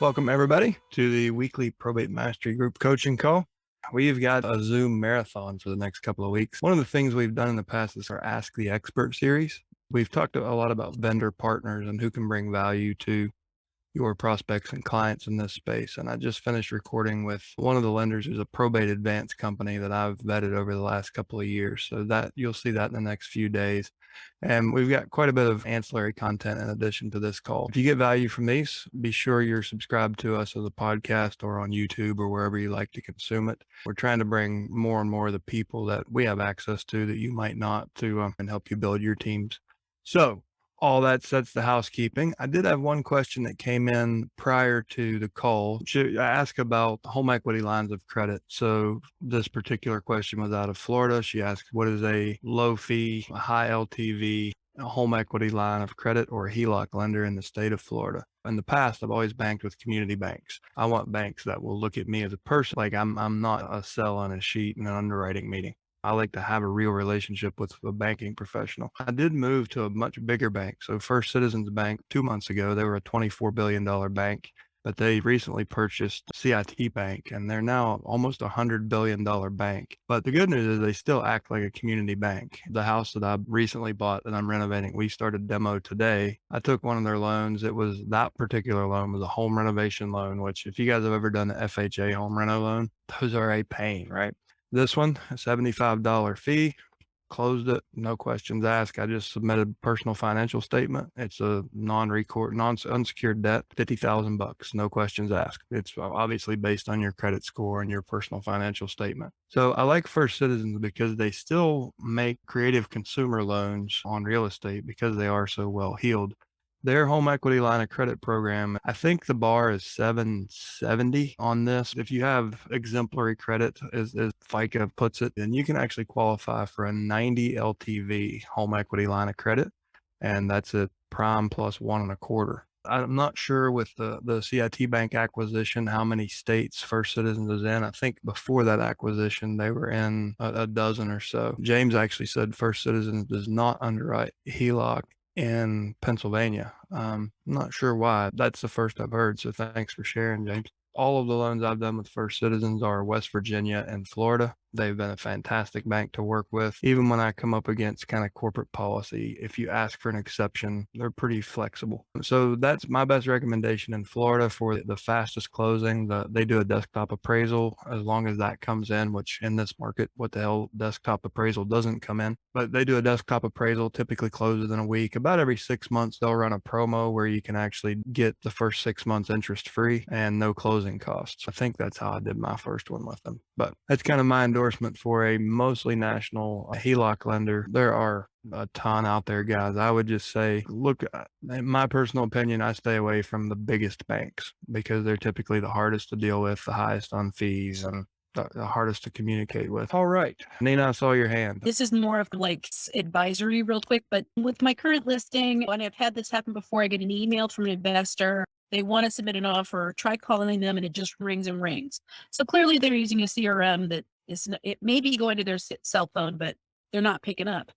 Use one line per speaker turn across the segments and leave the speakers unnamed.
Welcome everybody to the weekly Probate Mastery group coaching call. We've got a Zoom marathon for the next couple of weeks. One of the things we've done in the past is our Ask the Expert series. We've talked a lot about vendor partners and who can bring value to your prospects and clients in this space. And I just finished recording with one of the lenders who's a probate advance company that I've vetted over the last couple of years. So that you'll see that in the next few days. And we've got quite a bit of ancillary content in addition to this call. If you get value from these, be sure you're subscribed to us as a podcast or on YouTube or wherever you like to consume it. We're trying to bring more and more of the people that we have access to that you might not to and help you build your teams. So all that sets the housekeeping. I did have one question that came in prior to the call. I asked about home equity lines of credit. So this particular question was out of Florida. She asked, what is a low fee, a high LTV, a home equity line of credit or a HELOC lender in the state of Florida? In the past, I've always banked with community banks. I want banks that will look at me as a person. Like I'm not a sell on a sheet in an underwriting meeting. I like to have a real relationship with a banking professional. I did move to a much bigger bank. So First Citizens Bank 2 months ago, they were a $24 billion bank, but they recently purchased CIT Bank and they're now almost a $100 billion bank. But the good news is they still act like a community bank. The house that I recently bought that I'm renovating, we started demo today. I took one of their loans. That particular loan was a home renovation loan, which if you guys have ever done an FHA home reno loan, those are a pain, right? This one, a $75 fee, closed it, no questions asked. I just submitted personal financial statement. It's a unsecured debt, $50,000, no questions asked. It's obviously based on your credit score and your personal financial statement. So I like First Citizens because they still make creative consumer loans on real estate because they are so well heeled. Their home equity line of credit program, I think the bar is 770 on this. If you have exemplary credit, as FICA puts it, then you can actually qualify for a 90 LTV home equity line of credit. And that's a prime plus 1.25. I'm not sure with the CIT Bank acquisition, how many states First Citizens is in. I think before that acquisition, they were in a dozen or so. James actually said First Citizens does not underwrite HELOC in Pennsylvania. I'm not sure why. That's the first I've heard. So thanks for sharing, James. All of the loans I've done with First Citizens are West Virginia and Florida. They've been a fantastic bank to work with. Even when I come up against kind of corporate policy, if you ask for an exception, they're pretty flexible. So that's my best recommendation in Florida for the fastest closing. They do a desktop appraisal as long as that comes in, which in this market, what the hell, desktop appraisal doesn't come in. But they do a desktop appraisal, typically closes in a week. About every 6 months, they'll run a promo where you can actually get the first 6 months interest free and no closing costs. I think that's how I did my first one with them. But that's kind of my endorsement for a mostly national HELOC lender. There are a ton out there, guys. I would just say, look, in my personal opinion, I stay away from the biggest banks because they're typically the hardest to deal with, the highest on fees, and the hardest to communicate with. All right. Nina, I saw your hand.
This is more of like advisory real quick, but with my current listing, when I've had this happen before, I get an email from an investor. They want to submit an offer, try calling them and it just rings and rings. So clearly they're using a CRM that it may be going to their cell phone, but they're not picking up.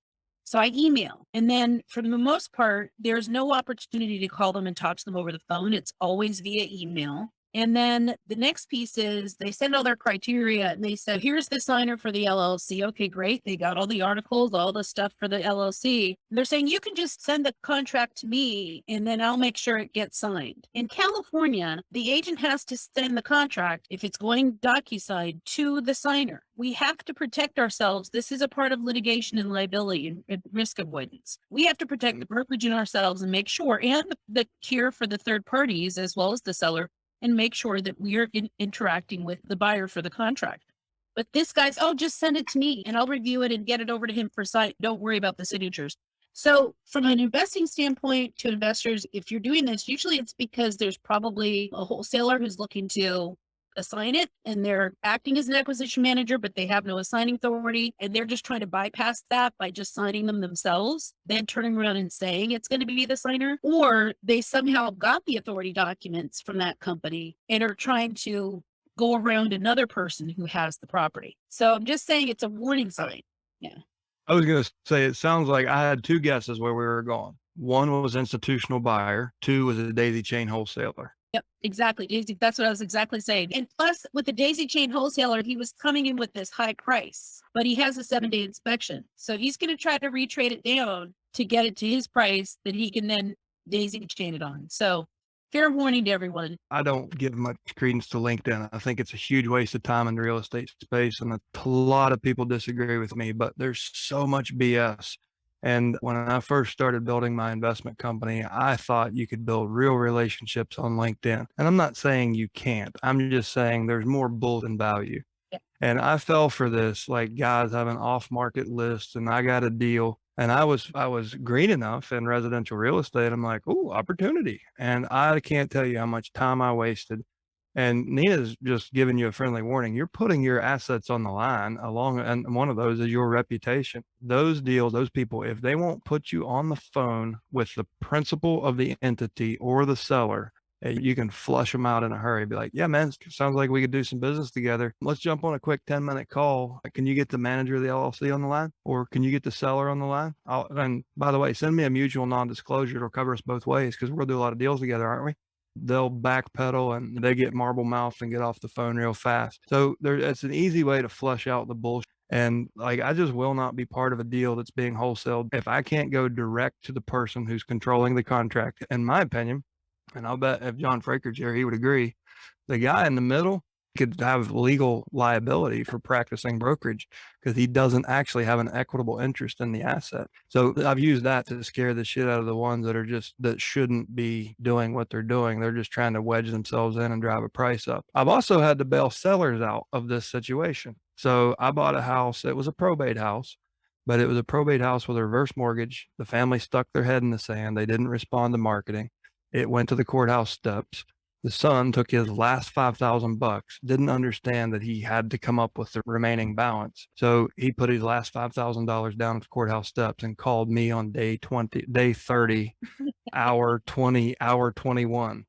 So I email. And then for the most part, there's no opportunity to call them and talk to them over the phone. It's always via email. And then the next piece is they send all their criteria and they said, here's the signer for the LLC. Okay, great. They got all the articles, all the stuff for the LLC. They're saying you can just send the contract to me and then I'll make sure it gets signed. In California, the agent has to send the contract, if it's going DocuSign, to the signer. We have to protect ourselves. This is a part of litigation and liability and risk avoidance. We have to protect the brokerage and ourselves and make sure, and the cure for the third parties as well as the seller, and make sure that we are interacting with the buyer for the contract. But this guy's, oh, just send it to me and I'll review it and get it over to him for sign. Don't worry about the signatures. So from an investing standpoint to investors, if you're doing this, usually it's because there's probably a wholesaler who's looking to assign it and they're acting as an acquisition manager, but they have no assigning authority. And they're just trying to bypass that by just signing them themselves, then turning around and saying it's going to be the signer, or they somehow got the authority documents from that company and are trying to go around another person who has the property. So I'm just saying it's a warning sign. Yeah.
I was going to say, it sounds like I had two guesses where we were going. One was institutional buyer. Two was a daisy chain wholesaler.
Yep, exactly. That's what I was exactly saying. And plus, with the daisy chain wholesaler, he was coming in with this high price, but he has a 7-day inspection. So he's going to try to retrade it down to get it to his price that he can then daisy chain it on. So fair warning to everyone.
I don't give much credence to LinkedIn. I think it's a huge waste of time in the real estate space. And a lot of people disagree with me, but there's so much BS. And when I first started building my investment company, I thought you could build real relationships on LinkedIn. And I'm not saying you can't. I'm just saying there's more bull than value.
Yeah.
And I fell for this, like guys have an off-market list and I got a deal. And I was green enough in residential real estate. I'm like, oh, opportunity. And I can't tell you how much time I wasted. And Nina's just giving you a friendly warning. You're putting your assets on the line along, and one of those is your reputation. Those deals, those people, if they won't put you on the phone with the principal of the entity or the seller, you can flush them out in a hurry. Be like, yeah, man, sounds like we could do some business together. Let's jump on a quick 10-minute call. Can you get the manager of the LLC on the line? Or can you get the seller on the line? And by the way, send me a mutual non-disclosure. It'll cover us both ways because we'll do a lot of deals together, aren't we? They'll backpedal and they get marble mouth and get off the phone real fast. So it's an easy way to flush out the bullshit. And like, I just will not be part of a deal that's being wholesaled if I can't go direct to the person who's controlling the contract. In my opinion, and I'll bet if John Fraker's here, he would agree. The guy in the middle could have legal liability for practicing brokerage because he doesn't actually have an equitable interest in the asset. So I've used that to scare the shit out of the ones that shouldn't be doing what they're doing. They're just trying to wedge themselves in and drive a price up. I've also had to bail sellers out of this situation. So I bought a house. It was a probate house, but it was a probate house with a reverse mortgage. The family stuck their head in the sand. They didn't respond to marketing. It went to the courthouse steps. The son took his last $5,000, didn't understand that he had to come up with the remaining balance. So he put his last $5,000 down at the courthouse steps and called me on day 30, hour 20, hour 21.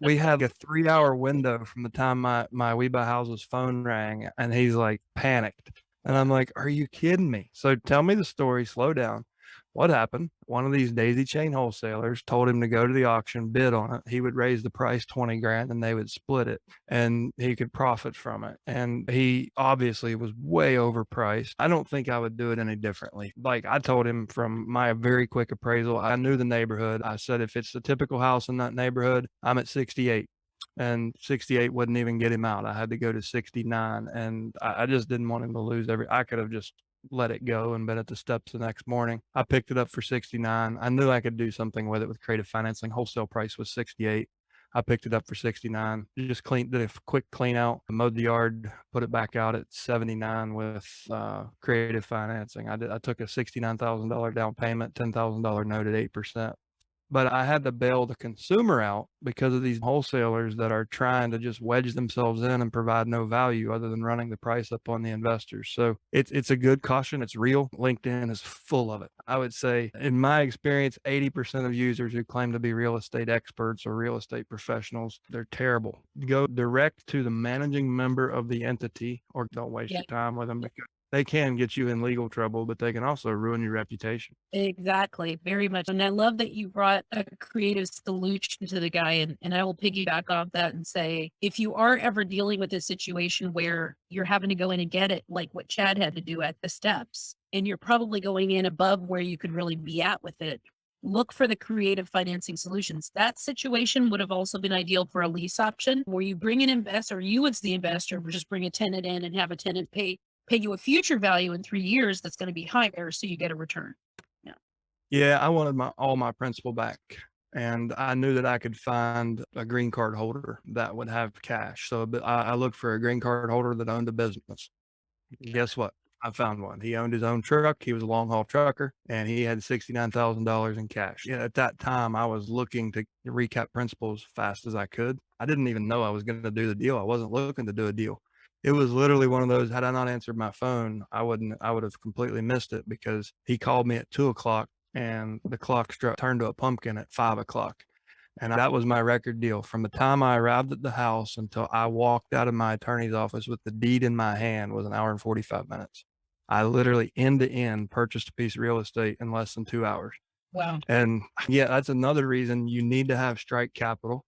We had a 3-hour window from the time my We Buy Houses phone rang, and he's like panicked. And I'm like, are you kidding me? So tell me the story, slow down. What happened? One of these daisy chain wholesalers told him to go to the auction, bid on it. He would raise the price 20 grand and they would split it and he could profit from it. And he obviously was way overpriced. I don't think I would do it any differently. Like I told him from my very quick appraisal, I knew the neighborhood. I said, if it's the typical house in that neighborhood, I'm at 68. And 68 wouldn't even get him out. I had to go to 69 and I just didn't want him to lose I could have just let it go and been at the steps the next morning. I picked it up for 69. I knew I could do something with it with creative financing. Wholesale price was 68. I picked it up for 69. Just did a quick clean out, mowed the yard, put it back out at 79 with creative financing. I took a $69,000 down payment, $10,000 note at 8%. But I had to bail the consumer out because of these wholesalers that are trying to just wedge themselves in and provide no value other than running the price up on the investors. So it's a good caution. It's real. LinkedIn is full of it. I would say, in my experience, 80% of users who claim to be real estate experts or real estate professionals, they're terrible. Go direct to the managing member of the entity, or don't waste your time with them because they can get you in legal trouble, but they can also ruin your reputation.
Exactly. Very much. And I love that you brought a creative solution to the guy. And I will piggyback off that and say, if you are ever dealing with a situation where you're having to go in and get it, like what Chad had to do at the steps, and you're probably going in above where you could really be at with it, look for the creative financing solutions. That situation would have also been ideal for a lease option where you bring an investor, you as the investor, would just bring a tenant in and have a tenant pay you a future value in 3 years that's going to be higher, so you get a return.
Yeah, I wanted all my principal back. And I knew that I could find a green card holder that would have cash. So I looked for a green card holder that owned a business. Guess what? I found one. He owned his own truck. He was a long haul trucker and he had $69,000 in cash. Yeah, at that time, I was looking to recap principal as fast as I could. I didn't even know I was going to do the deal. I wasn't looking to do a deal. It was literally one of those, had I not answered my phone, I would have completely missed it because he called me at 2:00 and the clock turned to a pumpkin at 5:00. And that was my record deal. From the time I arrived at the house until I walked out of my attorney's office with the deed in my hand was an hour and 45 minutes. I literally end to end purchased a piece of real estate in less than 2 hours.
Wow.
And yeah, that's another reason you need to have strike capital.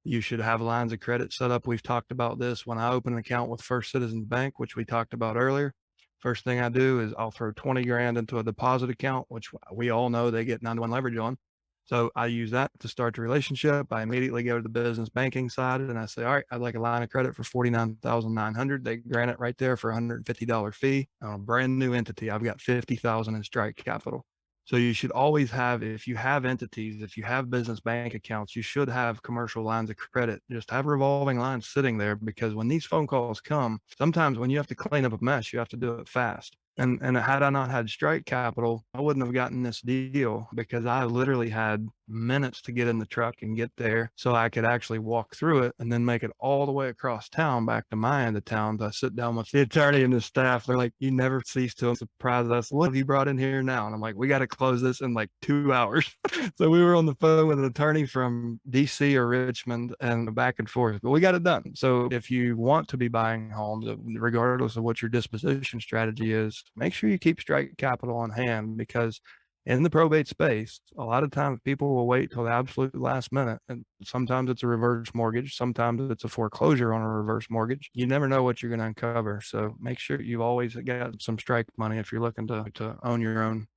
You should have lines of credit set up. We've talked about this. When I open an account with First Citizens Bank, which we talked about earlier, first thing I do is I'll throw 20 grand into a deposit account, which we all know they get 9-to-1 leverage on. So I use that to start the relationship. I immediately go to the business banking side and I say, all right, I'd like a line of credit for 49,900. They grant it right there for a $150 fee on a brand new entity. I've got 50,000 in strike capital. So you should always have, if you have entities, if you have business bank accounts, you should have commercial lines of credit. Just have revolving lines sitting there, because when these phone calls come, sometimes when you have to clean up a mess, you have to do it fast. And had I not had strike capital, I wouldn't have gotten this deal, because I literally had minutes to get in the truck and get there so I could actually walk through it and then make it all the way across town back to my end of town. I sit down with the attorney and the staff. They're like, you never cease to surprise us. What have you brought in here now? And I'm like, we got to close this in like 2 hours. So we were on the phone with an attorney from DC or Richmond and back and forth, but we got it done. So if you want to be buying homes, regardless of what your disposition strategy is, make sure you keep strike capital on hand, because in the probate space, a lot of times people will wait till the absolute last minute. And sometimes it's a reverse mortgage. Sometimes it's a foreclosure on a reverse mortgage. You never know what you're going to uncover. So make sure you've always got some strike money if you're looking to own your own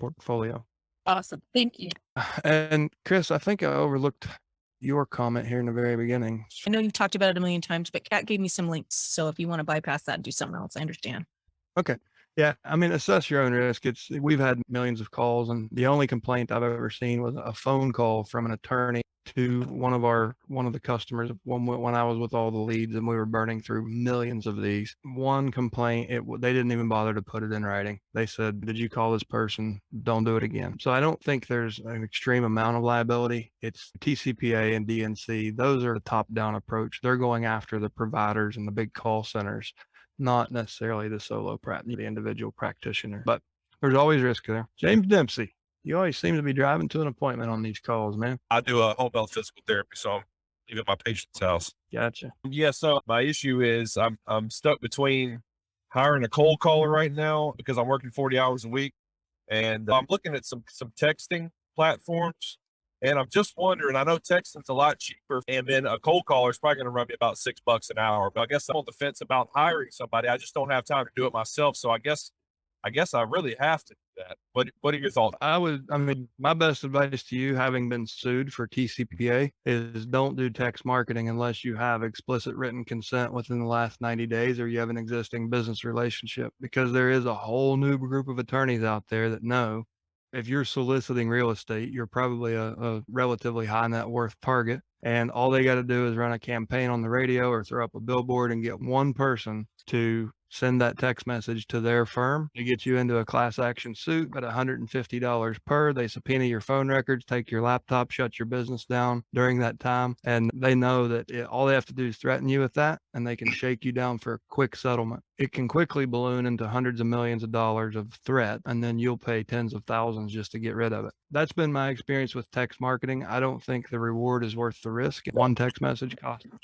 portfolio.
Awesome. Thank you.
And Chris, I think I overlooked your comment here in the very beginning.
I know you've talked about it a million times, but Kat gave me some links. So if you want to bypass that and do something else, I understand.
Okay. Yeah. I mean, assess your own risk. We've had millions of calls, and the only complaint I've ever seen was a phone call from an attorney to one of the customers when I was with all the leads and we were burning through millions of these. One complaint, they didn't even bother to put it in writing. They said, did you call this person? Don't do it again. So I don't think there's an extreme amount of liability. It's TCPA and DNC. Those are the top-down approach. They're going after the providers and the big call centers, not necessarily the the individual practitioner, but there's always risk there. James Dempsey, you always seem to be driving to an appointment on these calls, man.
I do a home health physical therapy, so I'm leaving at my patient's house.
Gotcha.
Yeah, so my issue is I'm stuck between hiring a cold caller right now because I'm working 40 hours a week, and I'm looking at some texting platforms, and I'm just wondering, I know texting's a lot cheaper, and then a cold caller is probably going to run me about $6 an hour, but I guess I'm on the fence about hiring somebody. I just don't have time to do it myself, so I guess I really have to do that. What are your thoughts?
My best advice to you, having been sued for TCPA, is don't do text marketing unless you have explicit written consent within the last 90 days or you have an existing business relationship, because there is a whole new group of attorneys out there that know if you're soliciting real estate, you're probably a relatively high net worth target. And all they got to do is run a campaign on the radio or throw up a billboard and get one person to send that text message to their firm to get you into a class action suit at $150 per. They subpoena your phone records, take your laptop, shut your business down during that time. And they know that all they have to do is threaten you with that, and they can shake you down for a quick settlement. It can quickly balloon into hundreds of millions of dollars of threat, and then you'll pay tens of thousands just to get rid of it. That's been my experience with text marketing. I don't think the reward is worth the risk. One text message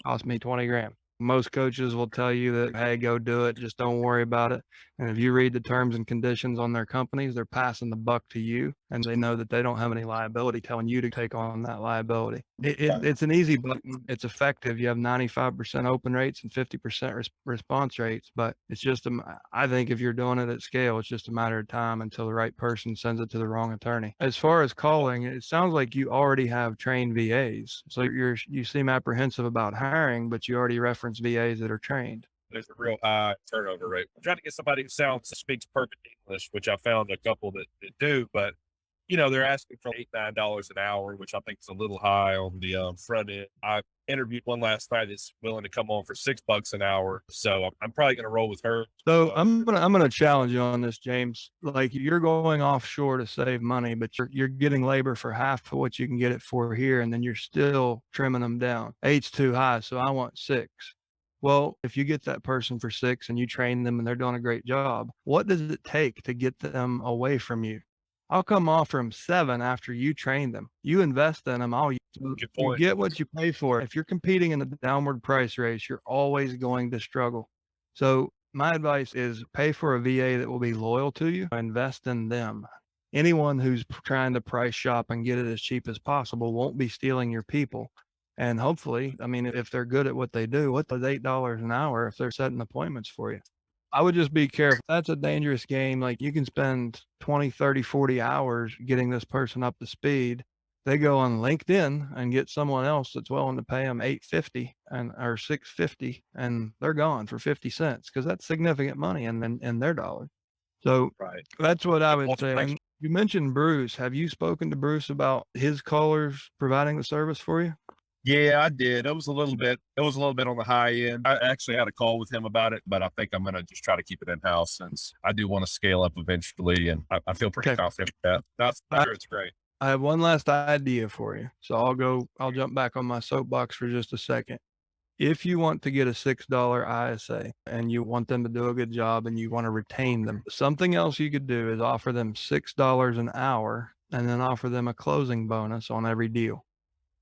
cost me 20 grand. Most coaches will tell you that, hey, go do it. Just don't worry about it. And if you read the terms and conditions on their companies, they're passing the buck to you, and they know that they don't have any liability telling you to take on that liability. It's an easy button. It's effective. You have 95% open rates and 50% response rates, but it's just, I think if you're doing it at scale, it's just a matter of time until the right person sends it to the wrong attorney. As far as calling, it sounds like you already have trained VAs. So you seem apprehensive about hiring, but you already reference VAs that are trained.
There's a real high turnover rate. I'm trying to get somebody who speaks perfect English, which I found a couple that do, but they're asking for $8-9 an hour, which I think is a little high on the front end. I interviewed one last night that's willing to come on for $6 an hour, so I'm probably going to roll with her.
So I'm gonna challenge you on this, James. Like, you're going offshore to save money, but you're getting labor for half of what you can get it for here, and then you're still trimming them down. 8's too high, so I want 6. Well, if you get that person for 6 and you train them and they're doing a great job, what does it take to get them away from you? I'll come offer them 7 after you train them. You invest in them. You get what you pay for. If you're competing in the downward price race, you're always going to struggle. So my advice is pay for a VA that will be loyal to you. Invest in them. Anyone who's trying to price shop and get it as cheap as possible won't be stealing your people. And hopefully, I mean, if they're good at what they do, what does $8 an hour if they're setting appointments for you? I would just be careful. That's a dangerous game. Like you can spend 20, 30, 40 hours getting this person up to speed. They go on LinkedIn and get someone else that's willing to pay them $850 or $650, and they're gone for 50 cents because that's significant money in their dollars. So
Right.
that's what I would
Well,
say.
thanks.
And you mentioned Bruce. Have you spoken to Bruce about his callers providing the service for you?
Yeah, I did. It was a little bit on the high end. I actually had a call with him about it, but I think I'm going to just try to keep it in house since I do want to scale up eventually. And I feel pretty confident with that. I'm sure it's great.
I have one last idea for you. So I'll jump back on my soapbox for just a second. If you want to get a $6 ISA and you want them to do a good job and you want to retain them, something else you could do is offer them $6 an hour and then offer them a closing bonus on every deal.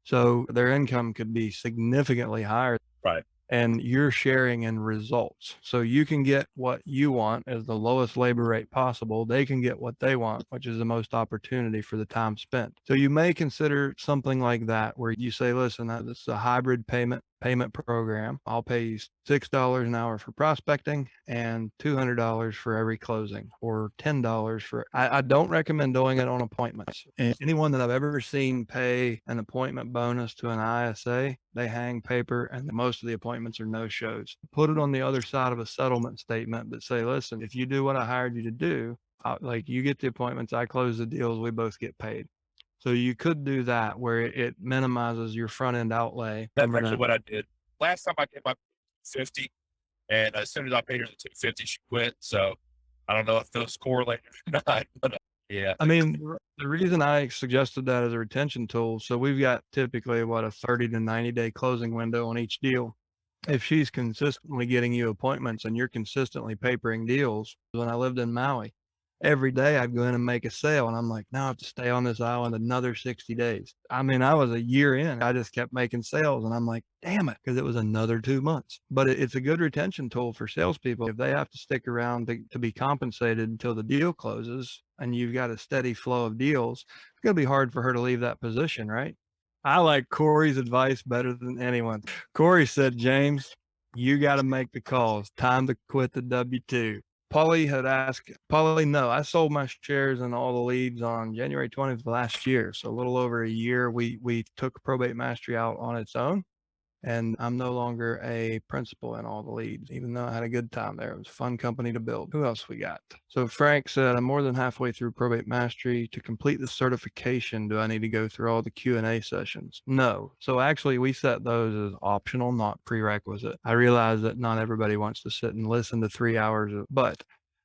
So their income could be significantly higher.
Right.
And you're sharing in results. So you can get what you want as the lowest labor rate possible. They can get what they want, which is the most opportunity for the time spent. So you may consider something like that where you say, listen, this is a hybrid payment program. I'll pay you $6 an hour for prospecting and $200 for every closing, or $10 for, I don't recommend doing it on appointments. Anyone that I've ever seen pay an appointment bonus to an ISA, they hang paper and most of the appointments are no shows. Put it on the other side of a settlement statement that say, listen, if you do what I hired you to do, like you get the appointments, I close the deals, we both get paid. So you could do that where it minimizes your front end outlay.
That's actually what I did. Last time I came up 50, and as soon as I paid her the 250, she quit. So I don't know if those correlate or not, but yeah.
I mean, the reason I suggested that as a retention tool, so we've got typically a 30 to 90 day closing window on each deal. If she's consistently getting you appointments and you're consistently papering deals, when I lived in Maui, every day I'd go in and make a sale. And I'm like, now I have to stay on this island another 60 days. I mean, I was a year in, I just kept making sales and I'm like, damn it, because it was another 2 months. But it's a good retention tool for salespeople. If they have to stick around to be compensated until the deal closes and you've got a steady flow of deals, it's going to be hard for her to leave that position, right? I like Corey's advice better than anyone. Corey said, James, you got to make the calls. Time to quit the W-2. Paulie had asked, no, I sold my shares and all the leads on January 20th of last year. So a little over a year, we took Probate Mastery out on its own. And I'm no longer a principal in all the leads, even though I had a good time there. It was a fun company to build. Who else we got? So Frank said, I'm more than halfway through Probate Mastery. To complete the certification, do I need to go through all the Q&A sessions? No. So actually we set those as optional, not prerequisite. I realize that not everybody wants to sit and listen to 3 hours, but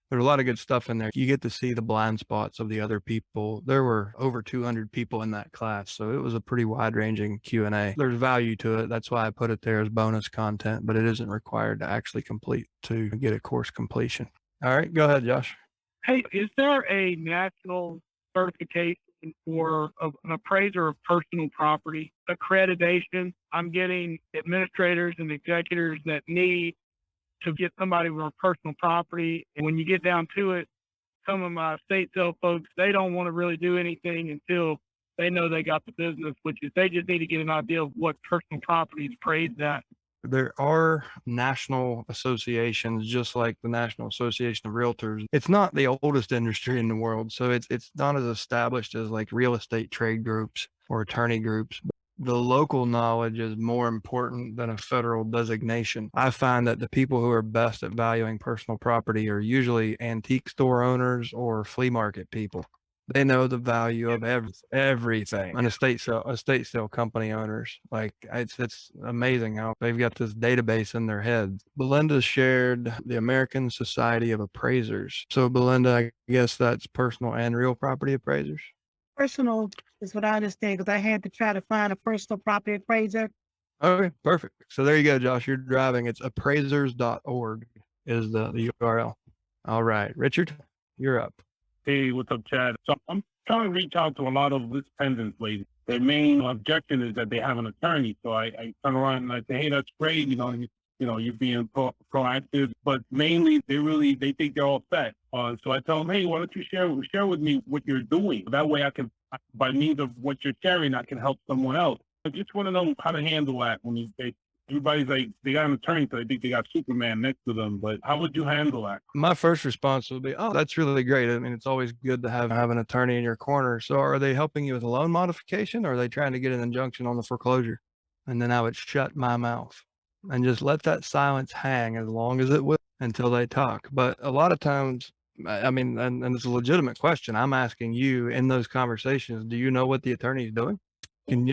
there's a lot of good stuff in there. You get to see the blind spots of the other people. There were over 200 people in that class, so it was a pretty wide-ranging Q&A. There's value to it. That's why I put it there as bonus content, but it isn't required to actually complete to get a course completion. All right, go ahead, Josh.
Hey, is there a national certification for an appraiser of personal property accreditation? I'm getting administrators and executors that need to get somebody with personal property. And when you get down to it, some of my estate sale folks, they don't want to really do anything until they know they got the business, which is they just need to get an idea of what personal property is appraised at.
There are national associations, just like the National Association of Realtors. It's not the oldest industry in the world, so it's not as established as like real estate trade groups or attorney groups. The local knowledge is more important than a federal designation. I find that the people who are best at valuing personal property are usually antique store owners or flea market people. They know the value of everything. And estate sale company owners, like it's amazing how they've got this database in their heads. Belinda shared the American Society of Appraisers. So Belinda, I guess that's personal and real property appraisers.
Personal is what I understand, because I had to try to find a personal property appraiser.
Okay, perfect. So there you go, Josh. You're driving. It's appraisers.org is the URL. All right, Richard, you're up.
Hey, what's up, Chad? So I'm trying to reach out to a lot of Lis Pendens ladies. Their main objection is that they have an attorney. So I turn around and I say, hey, that's great. You're being proactive, but mainly they think they're all set. So I tell them, hey, why don't you share with me what you're doing? That way by means of what you're sharing, I can help someone else. I just want to know how to handle that when everybody's like, they got an attorney, so they think they got Superman next to them, but how would you handle that?
My first response would be, oh, that's really great. I mean, it's always good to have an attorney in your corner. So are they helping you with a loan modification, or are they trying to get an injunction on the foreclosure? And then I would shut my mouth and just let that silence hang as long as it will until they talk. But a lot of times, I mean, and it's a legitimate question. I'm asking you in those conversations, do you know what the attorney is doing?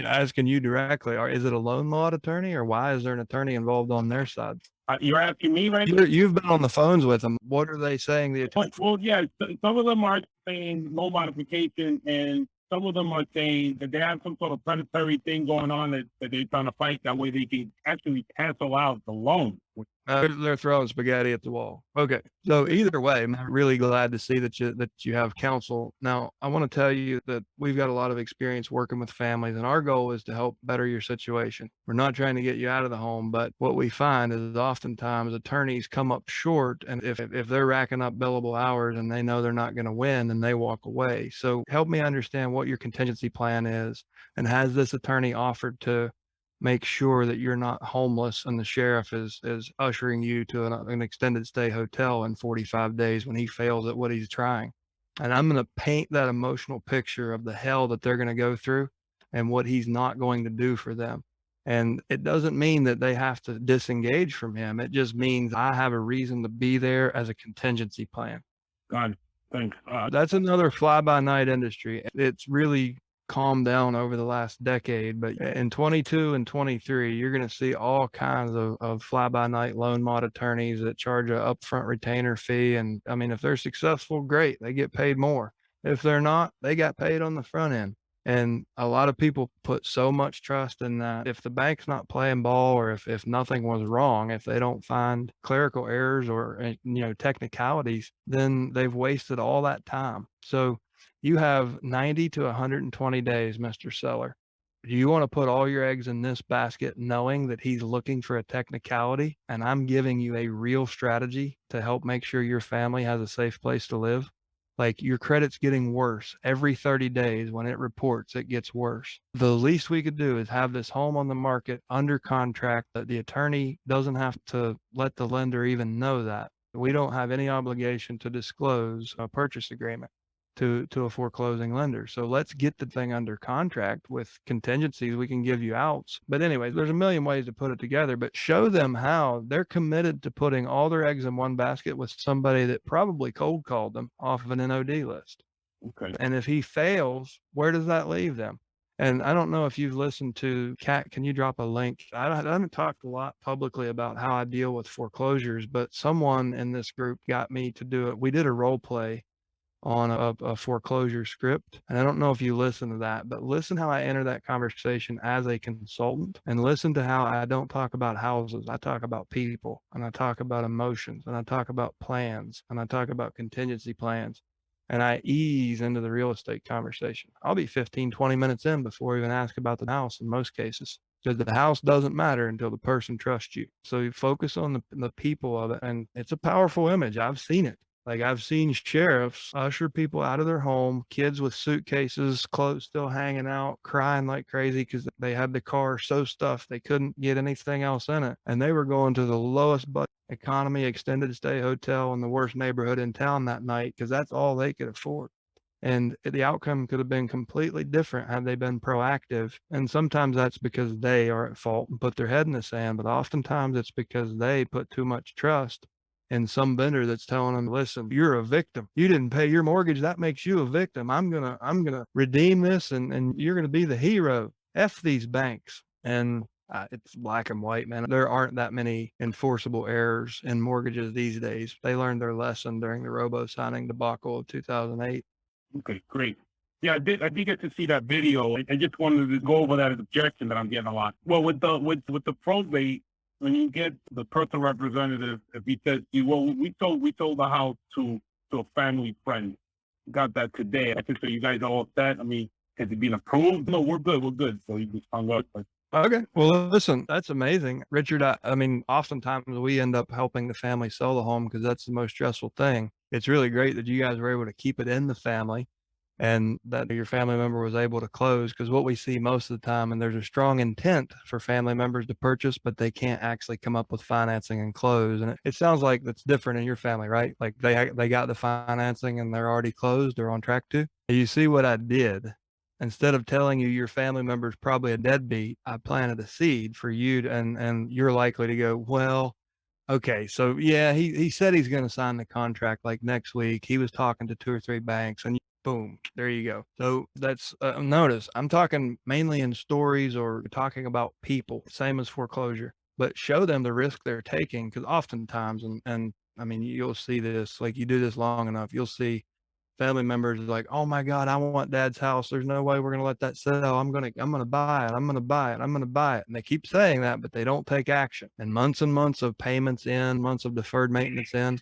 Asking you directly, or is it a loan mod attorney, or why is there an attorney involved on their side?
You're asking me right now?
You've been on the phones with them. What are they saying? The attorney?
Well, yeah, some of them are saying no modification, and some of them are saying that they have some sort of predatory thing going on that they're trying to fight. That way they can actually cancel out the loan.
They're throwing spaghetti at the wall. Okay. So either way, I'm really glad to see that you have counsel. Now, I want to tell you that we've got a lot of experience working with families, and our goal is to help better your situation. We're not trying to get you out of the home, but what we find is oftentimes attorneys come up short, and if they're racking up billable hours and they know they're not going to win, then they walk away. So help me understand what your contingency plan is, and has this attorney offered to make sure that you're not homeless and the sheriff is ushering you to an extended stay hotel in 45 days when he fails at what he's trying. And I'm going to paint that emotional picture of the hell that they're going to go through and what he's not going to do for them. And it doesn't mean that they have to disengage from him. It just means I have a reason to be there as a contingency plan.
God, thanks.
That's another fly-by-night industry. It's really calmed down over the last decade, but in 22 and 23, you're going to see all kinds of fly-by-night loan mod attorneys that charge a upfront retainer fee. And I mean, if they're successful, great, they get paid more. If they're not, they got paid on the front end. And a lot of people put so much trust in that. If the bank's not playing ball, or if nothing was wrong, if they don't find clerical errors or technicalities, then they've wasted all that time. So you have 90 to 120 days, Mr. Seller. Do you want to put all your eggs in this basket knowing that he's looking for a technicality, and I'm giving you a real strategy to help make sure your family has a safe place to live? Like, your credit's getting worse. Every 30 days when it reports, it gets worse. The least we could do is have this home on the market under contract that the attorney doesn't have to let the lender even know that. We don't have any obligation to disclose a purchase agreement to a foreclosing lender. So let's get the thing under contract with contingencies. We can give you outs. But anyways, there's a million ways to put it together, but show them how they're committed to putting all their eggs in one basket with somebody that probably cold called them off of an NOD list.
Okay.
And if he fails, where does that leave them? And I don't know if you've listened to Kat, can you drop a link? I haven't talked a lot publicly about how I deal with foreclosures, but someone in this group got me to do it. We did a role play on a foreclosure script. And I don't know if you listen to that, but listen how I enter that conversation as a consultant, and listen to how I don't talk about houses. I talk about people, and I talk about emotions, and I talk about plans, and I talk about contingency plans. And I ease into the real estate conversation. I'll be 15, 20 minutes in before I even ask about the house in most cases, because the house doesn't matter until the person trusts you. So you focus on the people of it. And it's a powerful image. I've seen it. Like, I've seen sheriffs usher people out of their home, kids with suitcases, clothes still hanging out, crying like crazy because they had the car so stuffed they couldn't get anything else in it. And they were going to the lowest budget economy extended stay hotel in the worst neighborhood in town that night because that's all they could afford. And the outcome could have been completely different had they been proactive. And sometimes that's because they are at fault and put their head in the sand, but oftentimes it's because they put too much trust in some vendor that's telling them, listen, you're a victim. You didn't pay your mortgage. That makes you a victim. I'm gonna redeem this, and you're gonna be the hero. F these banks. And it's black and white, man. There aren't that many enforceable errors in mortgages these days. They learned their lesson during the robo-signing debacle of 2008.
Okay, great. Yeah, I did get to see that video. I just wanted to go over that objection that I'm getting a lot. Well, with the probate, when you get the personal representative, if he says, well, we sold the house to a family friend, got that today. I think so. You guys are all set. I mean, has it been approved? No, we're good. So he just hung up.
Okay. Well, listen, that's amazing, Richard. I mean, oftentimes we end up helping the family sell the home because that's the most stressful thing. It's really great that you guys were able to keep it in the family and that your family member was able to close. Because what we see most of the time, and there's a strong intent for family members to purchase, but they can't actually come up with financing and close. And it sounds like that's different in your family, right? Like they got the financing and they're already closed or on track to. You see what I did? Instead of telling you your family member is probably a deadbeat, I planted a seed for you to, and you're likely to go, well, okay, so yeah, he said he's going to sign the contract like next week. He was talking to 2 or 3 banks, and boom, there you go. So that's notice I'm talking mainly in stories or talking about people, same as foreclosure, but show them the risk they're taking, because oftentimes, and I mean, you'll see this, like you do this long enough, you'll see family members like, oh my God, I want dad's house. There's no way we're going to let that sell. I'm going to buy it. I'm going to buy it. I'm going to buy it. And they keep saying that, but they don't take action. And months of payments in, months of deferred maintenance in,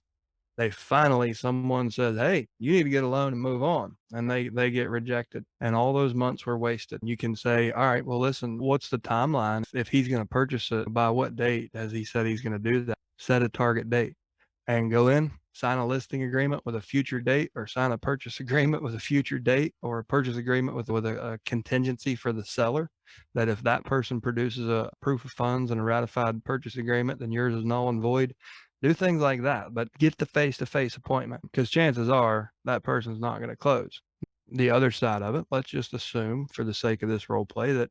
they finally, someone says, hey, you need to get a loan and move on. And they get rejected. And all those months were wasted. You can say, all right, well, listen, what's the timeline? If he's going to purchase it, by what date has he said he's going to do that? Set a target date and go in, sign a listing agreement with a future date, or sign a purchase agreement with a future date, or a purchase agreement with a contingency for the seller, that if that person produces a proof of funds and a ratified purchase agreement, then yours is null and void. Do things like that, but get the face-to-face appointment, because chances are that person's not going to close. The other side of it, let's just assume for the sake of this role play that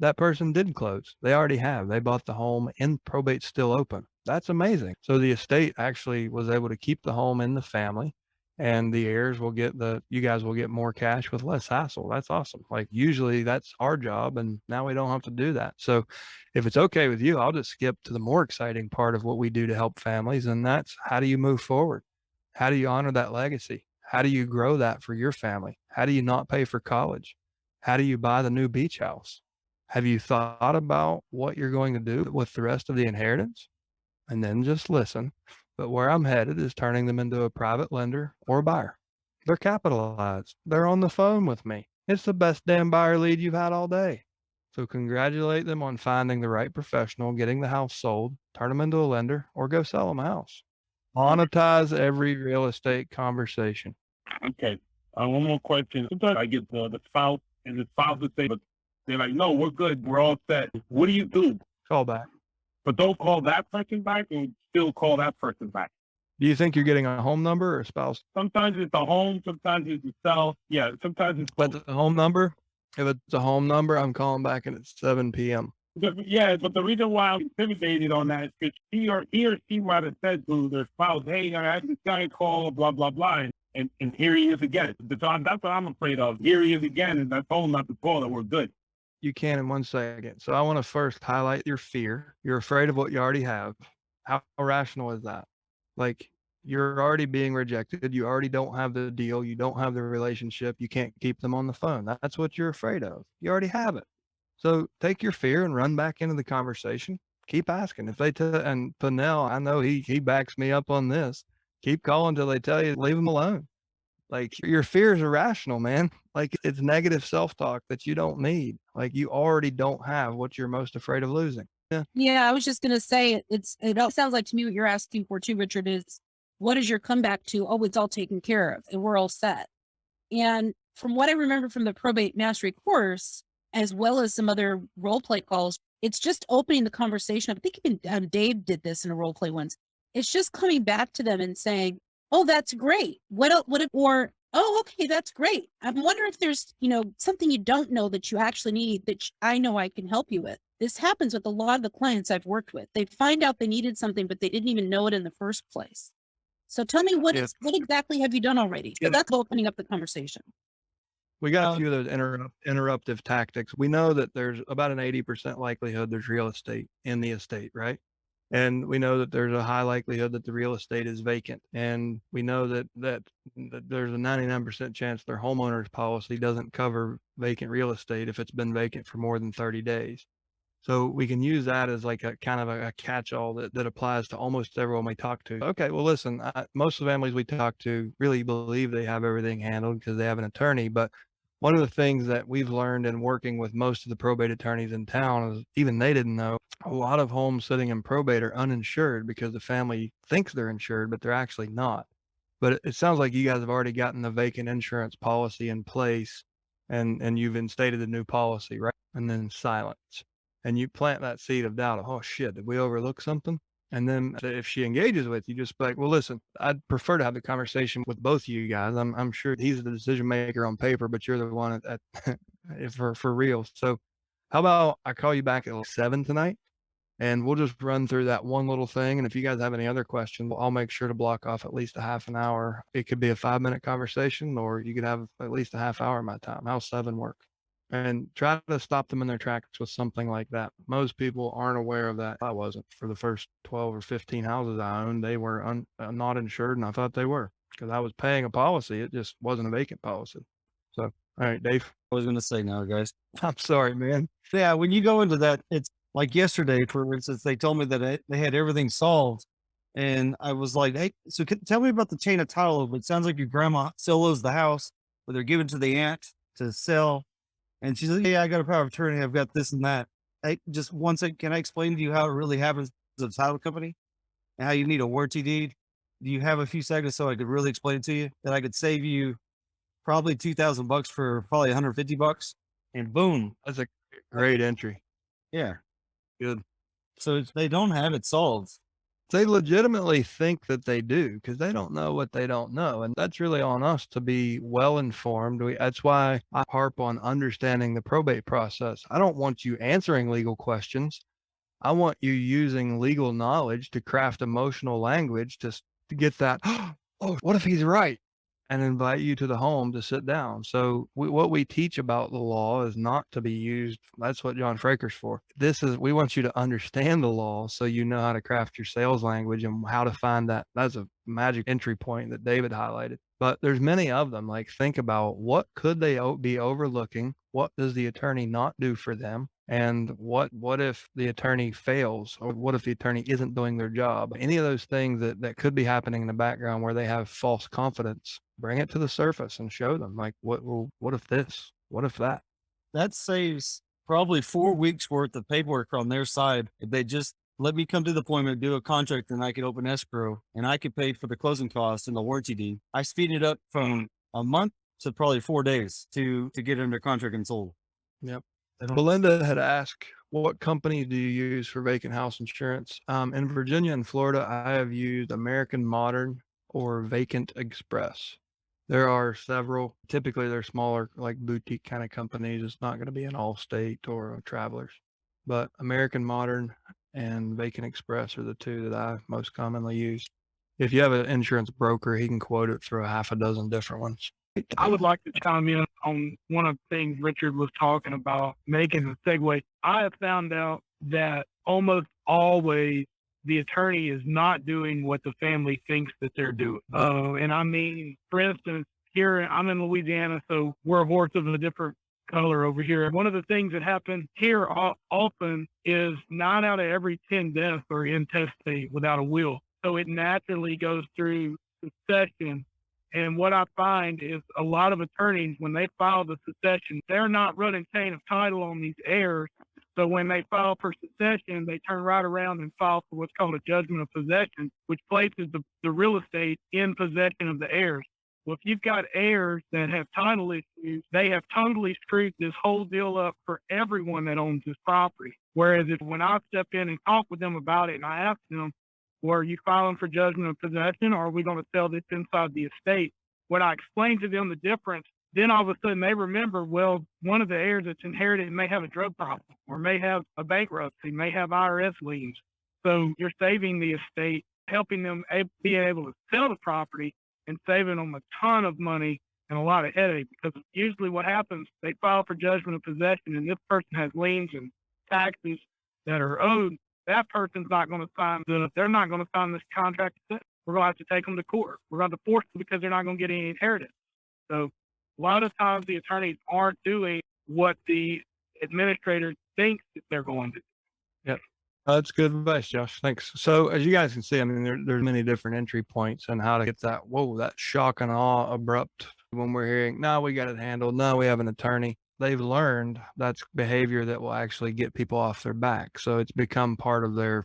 that person did close. They already have. They bought the home and probate's still open. That's amazing. So the estate actually was able to keep the home in the family, and the heirs will get you guys will get more cash with less hassle. That's awesome. Like usually that's our job, and now we don't have to do that. So if it's okay with you, I'll just skip to the more exciting part of what we do to help families. And that's, how do you move forward? How do you honor that legacy? How do you grow that for your family? How do you not pay for college? How do you buy the new beach house? Have you thought about what you're going to do with the rest of the inheritance? And then just listen. But where I'm headed is turning them into a private lender or a buyer. They're capitalized. They're on the phone with me. It's the best damn buyer lead you've had all day. So congratulate them on finding the right professional, getting the house sold, turn them into a lender, or go sell them a house. Monetize every real estate conversation.
Okay. One more question. Sometimes I get the spouse, and the spouse would say, but they're like, no, we're good. We're all set. What do you do?
Call back.
But don't call that person back and still call that person back.
Do you think you're getting a home number or a spouse?
Sometimes it's a home, sometimes it's a cell. Yeah, sometimes it's
But the home number, if it's a home number, I'm calling back and it's 7 p.m.
Yeah, but the reason why I'm intimidated on that is because he or she might have said to their spouse, hey, I had this guy call, blah, blah, blah. And here he is again. That's what I'm afraid of. Here he is again, and I told him not to call, that we're good.
You can in 1 second. So I want to first highlight your fear. You're afraid of what you already have. How rational is that? Like, you're already being rejected. You already don't have the deal. You don't have the relationship. You can't keep them on the phone. That's what you're afraid of. You already have it. So take your fear and run back into the conversation. Keep asking. If they and Pinnell, I know he backs me up on this. Keep calling till they tell you, leave them alone. Like, your fear is irrational, man. Like, it's negative self-talk that you don't need. Like, you already don't have what you're most afraid of losing.
Yeah, I was just going to say it all sounds like to me what you're asking for too, Richard, is what is your comeback to? Oh, it's all taken care of and we're all set. And from what I remember from the Probate Mastery course, as well as some other role play calls, it's just opening the conversation. I think even Dave did this in a role play once. It's just coming back to them and saying, oh, that's great. Or, oh, okay, that's great. I'm wondering if there's, something you don't know that you actually need that I know I can help you with. This happens with a lot of the clients I've worked with. They find out they needed something, but they didn't even know it in the first place. So tell me what exactly have you done already? So that's opening up the conversation.
We got a few of those interruptive tactics. We know that there's about an 80% likelihood there's real estate in the estate, right? And we know that there's a high likelihood that the real estate is vacant. And we know that there's a 99% chance their homeowner's policy doesn't cover vacant real estate if it's been vacant for more than 30 days. So we can use that as like a kind of a catch-all that applies to almost everyone we talk to. Okay, well, listen, most of the families we talk to really believe they have everything handled because they have an attorney. But one of the things that we've learned in working with most of the probate attorneys in town is even they didn't know a lot of homes sitting in probate are uninsured because the family thinks they're insured, but they're actually not. But it sounds like you guys have already gotten the vacant insurance policy in place and you've instated the new policy, right? And then silence. And you plant that seed of doubt. Oh shit, did we overlook something? And then if she engages with you, just be like, well, listen, I'd prefer to have the conversation with both of you guys. I'm sure he's the decision maker on paper, but you're the one at for real. So how about I call you back at 7 tonight and we'll just run through that one little thing. And if you guys have any other questions, I'll make sure to block off at least a half an hour. It could be a 5-minute conversation, or you could have at least a half hour of my time. How's 7 work? And try to stop them in their tracks with something like that. Most people aren't aware of that. I wasn't. For the first 12 or 15 houses I owned, they were not insured, and I thought they were because I was paying a policy. It just wasn't a vacant policy. So, all right, Dave.
I was going to say now, guys.
I'm sorry, man.
Yeah, when you go into that, it's like yesterday, for instance, they told me that they had everything solved. And I was like, hey, so tell me about the chain of title. It sounds like your grandma still owes the house, but they're given to the aunt to sell. And she's like, yeah, I got a power of attorney. I've got this and that. Just one second. Can I explain to you how it really happens as a title company and how you need a warranty deed? Do you have a few seconds so I could really explain it to you? That I could save you probably $2,000 for probably $150, and boom.
That's a great entry.
Yeah.
Good.
So they don't have it solved.
They legitimately think that they do because they don't know what they don't know. And that's really on us to be well informed. That's why I harp on understanding the probate process. I don't want you answering legal questions. I want you using legal knowledge to craft emotional language to get that, oh, what if he's right? And invite you to the home to sit down. So what we teach about the law is not to be used. That's what John Fraker's for. We want you to understand the law so you know how to craft your sales language and how to find that. That's a magic entry point that David highlighted. But there's many of them. Like, think about what could they be overlooking? What does the attorney not do for them? And what if the attorney fails, or what if the attorney isn't doing their job? Any of those things that could be happening in the background where they have false confidence, bring it to the surface and show them, like, what if this? What if that?
That saves probably 4 weeks worth of paperwork on their side. If they just let me come to the appointment, do a contract, and I could open escrow and I could pay for the closing costs and the warranty deed. I speed it up from a month to probably 4 days to get under contract and sold.
Yep. Belinda had asked, what company do you use for vacant house insurance? In Virginia and Florida, I have used American Modern or Vacant Express. There are several. Typically, they're smaller, like boutique kind of companies. It's not going to be an Allstate or a Travelers. But American Modern and Vacant Express are the two that I most commonly use. If you have an insurance broker, he can quote it through a half a dozen different ones.
I would like to chime in on one of the things Richard was talking about, making a segue. I have found out that almost always the attorney is not doing what the family thinks that they're doing. And I mean, for instance, here I'm in Louisiana, so we're a horse of a different color over here. One of the things that happen here often is 9 out of every 10 deaths are intestate without a will. So it naturally goes through succession. And what I find is a lot of attorneys, when they file the succession, they're not running chain of title on these heirs. So when they file for succession, they turn right around and file for what's called a judgment of possession, which places the real estate in possession of the heirs. Well, if you've got heirs that have title issues, they have totally screwed this whole deal up for everyone that owns this property. Whereas when I step in and talk with them about it and I ask them, well, are you filing for judgment of possession, or are we going to sell this inside the estate? When I explain to them the difference, then all of a sudden they remember, well, one of the heirs that's inherited may have a drug problem or may have a bankruptcy, may have IRS liens. So you're saving the estate, helping them be able to sell the property and saving them a ton of money and a lot of headache, because usually what happens, they file for judgment of possession and this person has liens and taxes that are owed. That person's not going to sign. They're not going to sign this contract. We're going to have to take them to court. We're going to force them because they're not going to get any inheritance. So a lot of times the attorneys aren't doing what the administrator thinks that they're going to do.
Yep. That's good advice, Josh. Thanks. So as you guys can see, I mean, there's many different entry points on how to get that, that shock and awe abrupt when we're hearing, no, we got it handled. No, we have an attorney. They've learned that's behavior that will actually get people off their back. So it's become part of their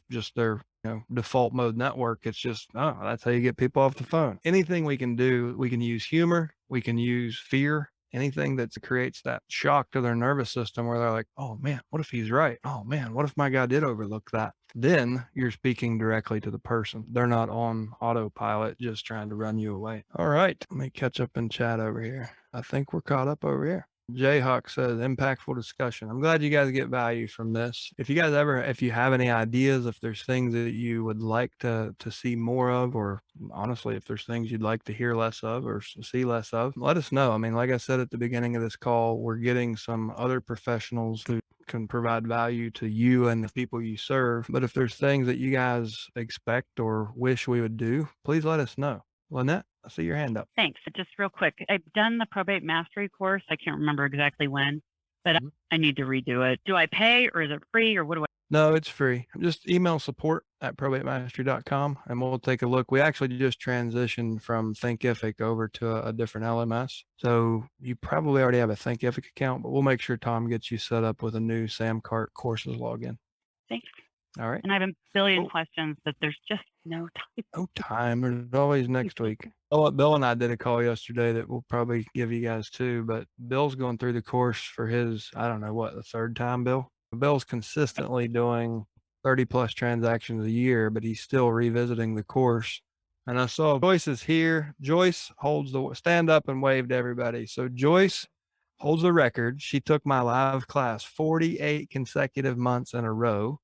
default mode network. It's just, oh, that's how you get people off the phone. Anything we can do, we can use humor, we can use fear, anything that creates that shock to their nervous system where they're like, oh man, what if he's right? Oh man, what if my guy did overlook that? Then you're speaking directly to the person. They're not on autopilot just trying to run you away. All right, let me catch up in chat over here. I think we're caught up over here. Jayhawk says impactful discussion. I'm glad you guys get value from this. If you guys if you have any ideas, if there's things that you would like to see more of, or honestly, if there's things you'd like to hear less of or see less of, let us know. I mean, like I said at the beginning of this call, we're getting some other professionals who can provide value to you and the people you serve. But if there's things that you guys expect or wish we would do, please let us know. Lynette, I see your hand up.
Thanks. Just real quick, I've done the Probate Mastery course. I can't remember exactly when, but I need to redo it. Do I pay or is it free or what do I?
No, it's free. Just email support@probatemastery.com and we'll take a look. We actually just transitioned from Thinkific over to a different LMS. So you probably already have a Thinkific account, but we'll make sure Tom gets you set up with a new SamCart courses login.
Thanks.
All right.
And I have a billion questions, but there's just no time.
No time. There's always next week. Oh, Bill and I did a call yesterday that we'll probably give you guys too, but Bill's going through the course for his, I don't know what, the third time, Bill? Bill's consistently doing 30 plus transactions a year, but he's still revisiting the course. And I saw Joyce is here. Joyce holds stand up and wave to everybody. So Joyce holds the record. She took my live class 48 consecutive months in a row.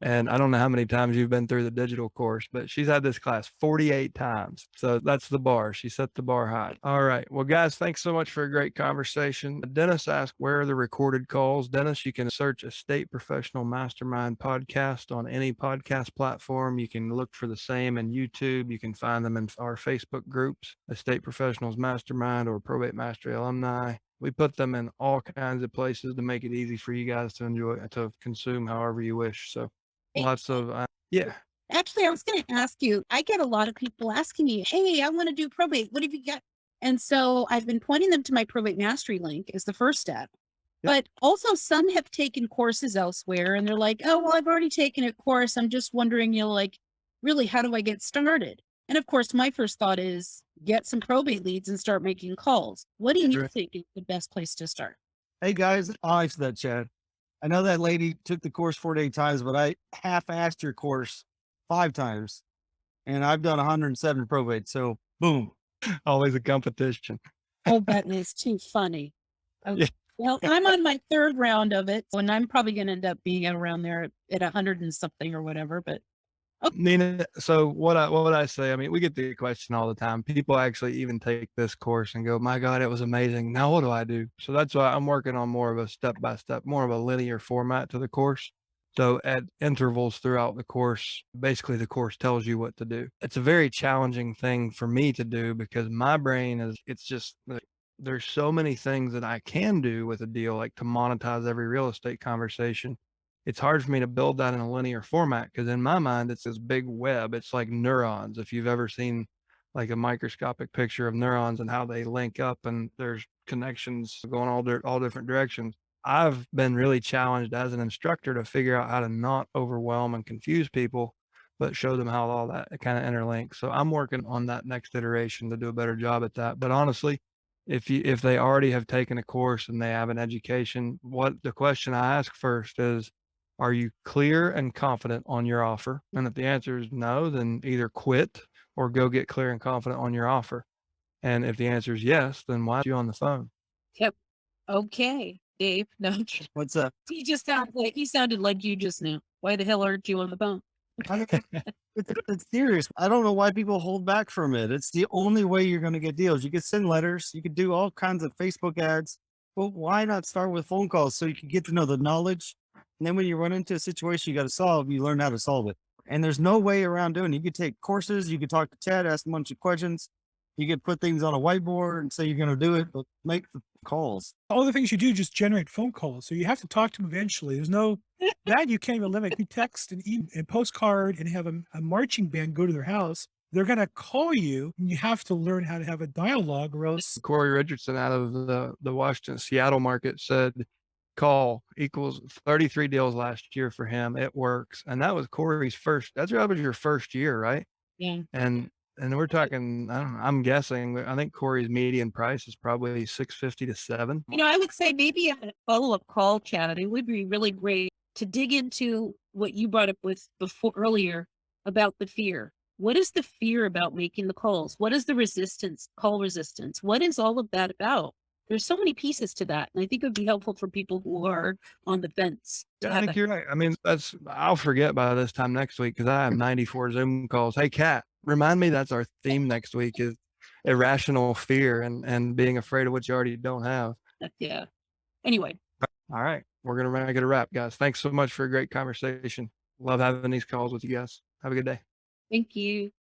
And I don't know how many times you've been through the digital course, but she's had this class 48 times. So that's the bar. She set the bar high. All right. Well, guys, thanks so much for a great conversation. Dennis asked, where are the recorded calls? Dennis, you can search Estate Professional Mastermind podcast on any podcast platform. You can look for the same in YouTube. You can find them in our Facebook groups, Estate Professionals Mastermind or Probate Mastery Alumni. We put them in all kinds of places to make it easy for you guys to enjoy, to consume however you wish. So lots of, yeah.
Actually, I was going to ask you, I get a lot of people asking me, hey, I want to do probate. What have you got? And so I've been pointing them to my Probate Mastery link as the first step. Yep. But also some have taken courses elsewhere and they're like, oh, well, I've already taken a course. I'm just wondering, like, really, how do I get started? And of course, my first thought is get some probate leads and start making calls. What do you think is the best place to start?
Hey guys, I'll answer that, Chad. I know that lady took the course 48 times, but I half-assed your course 5 times and I've done 107 probate. So boom.
Always a competition.
Oh, that is too funny. Okay.
Yeah.
Well, I'm on my 3rd round of it and I'm probably going to end up being around there at 100 and something or whatever, but
okay. Nina, so what would I say? I mean, we get the question all the time. People actually even take this course and go, my God, it was amazing. Now what do I do? So that's why I'm working on more of a step-by-step, more of a linear format to the course. So at intervals throughout the course, basically the course tells you what to do. It's a very challenging thing for me to do because my brain it's just, there's so many things that I can do with a deal, like to monetize every real estate conversation. It's hard for me to build that in a linear format because in my mind, it's this big web. It's like neurons. If you've ever seen like a microscopic picture of neurons and how they link up and there's connections going all different directions. I've been really challenged as an instructor to figure out how to not overwhelm and confuse people, but show them how all that kind of interlinks. So I'm working on that next iteration to do a better job at that. But honestly, if they already have taken a course and they have an education, the question I ask first is, are you clear and confident on your offer? And if the answer is no, then either quit or go get clear and confident on your offer. And if the answer is yes, then why are you on the phone?
Yep. Okay, Dave. No.
What's up?
He sounded like you just knew. Why the hell aren't you on the phone?
It's serious. I don't know why people hold back from it. It's the only way you're going to get deals. You could send letters. You could do all kinds of Facebook ads. Well, why not start with phone calls so you can get to know the knowledge? And then when you run into a situation you got to solve, you learn how to solve it. And there's no way around doing it. You could take courses. You could talk to Chad, ask a bunch of questions. You could put things on a whiteboard and say you're going to do it, but make the calls.
All the things you do just generate phone calls. So you have to talk to them eventually. There's no, that you can't even limit. You text and email and postcard and have a marching band go to their house. They're going to call you and you have to learn how to have a dialogue or else.
Corey Richardson out of the Washington, Seattle market said call equals 33 deals last year for him. It works. And that was Corey's first, that was your first year, right?
Yeah.
And we're talking, I don't know, I'm guessing, I think Corey's median price is probably 650 to 7.
You know, I would say maybe a follow-up call, Chad. It would be really great to dig into what you brought up with before earlier about the fear. What is the fear about making the calls? What is the resistance, call resistance? What is all of that about? There's so many pieces to that. And I think it would be helpful for people who are on the fence. to
Yeah, I
have
think
that.
you're right. I mean, I'll forget by this time next week because I have 94 Zoom calls. Hey, Kat, remind me that's our theme next week is irrational fear and being afraid of what you already don't have.
Yeah. Anyway,
All right. We're going to make it a wrap, guys. Thanks so much for a great conversation. Love having these calls with you guys. Have a good day.
thank you.